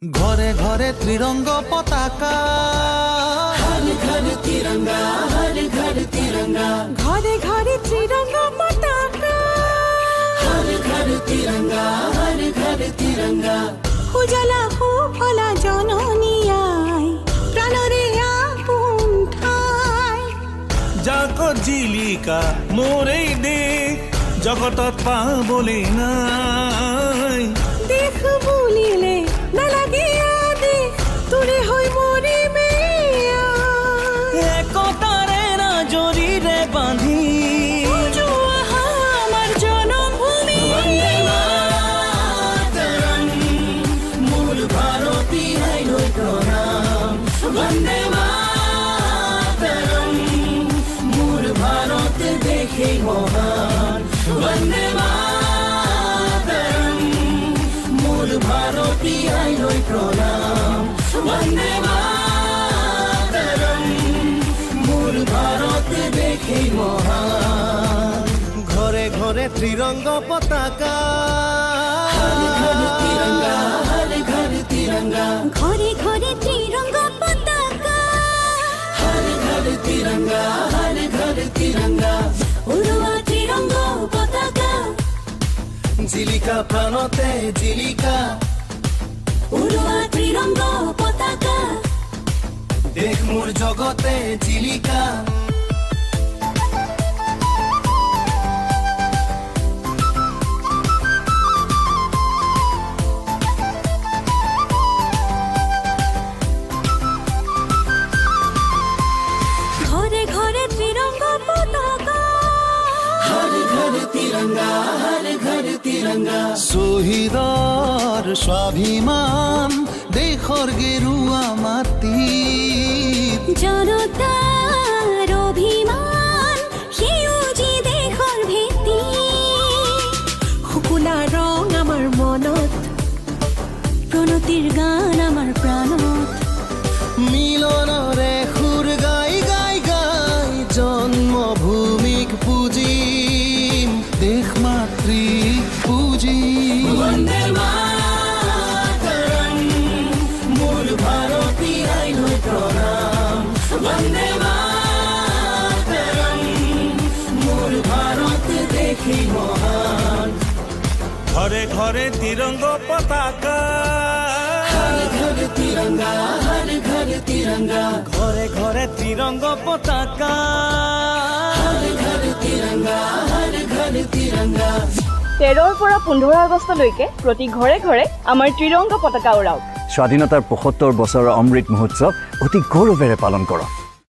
ঘরে ঘরে ত্রিরঙ্গ পতাকা, हर घर तिरंगा, हर घर तिरंगा, ঘরে ঘরে ত্রিরঙ্গ পতাকা, हर घर तिरंगा, हर घर तिरंगा। উজালা ফলা জননিয়াই প্রাণরে আপন ঠাই। যাক জিলিকা মোর এই দেশ জগতত পাবলে নাই। দেখ বুলিলে নালাগে আদেশ, তোৰে হৈ মৰিমে একতাৰে নাজৰিৰে বান্ধি আমার জনমভূমি। मूल भारती है लोई प्रणाम, वंदे मातरम। मूल भारत देखे महान, वंदे मातरम। मूल भारती है लोई प्रणाम, वंदे मातरम। मूल भारत देखे महान। ঘরে ঘরে ত্রিরঙ্গ পতাকা, हर घर तिरंगा, हर घर तिरंगा, ঘরে ঘরে ত্রিরঙ্গ পতাকা, हर घर तिरंगा, हर घर तिरंगा। উড়োয়া ত্রিরঙ্গ পতাকা, জিলিকা প্রাণতে জিলিকা, উড়োয়া ত্রিরঙ্গ পতাকা। দেখ মোর জগতে জিলিকা। ঘরে ঘরে ত্রিরঙ্গ পতাকা, हर घर तिरंगा, हर घर तिरंगा। শহীদৰ স্বাভিমান দেশৰ গেৰুৱা মাটি, জনতার অভিমান সেউজী দেশৰ ভেটি। শুকুলা ৰং আমাৰ মনত, প্ৰণতিৰ গান আমাৰ প্ৰাণত। মিলনৰে সুৰ গাই গাই গাই জন্মভূমিক পুজিম, দেশ মাতৃক পুজিম। वंदे मातरम। मूल भारती है लोई प्रणाम, वंदे मातरम। मूल भारत देखे महान। ঘরে ঘরে ত্রিরঙ্গ পতাকা, हर घर तिरंगा, हर घर तिरंगा, ঘরে ঘরে ত্রিরঙ্গ পতাকা। हर घर तिरंगा, हर घर तिरंगा। 13ৰ পৰা 15 আগষ্টলৈকে প্ৰতি ঘৰে ঘৰে আমাৰ ত্ৰিৰংগ পতাকা উৰাওক। স্বাধীনতাৰ ৭৫ বছৰৰ অমৃত মহোৎসৱ অতি গৌৰৱেৰে পালন কৰক।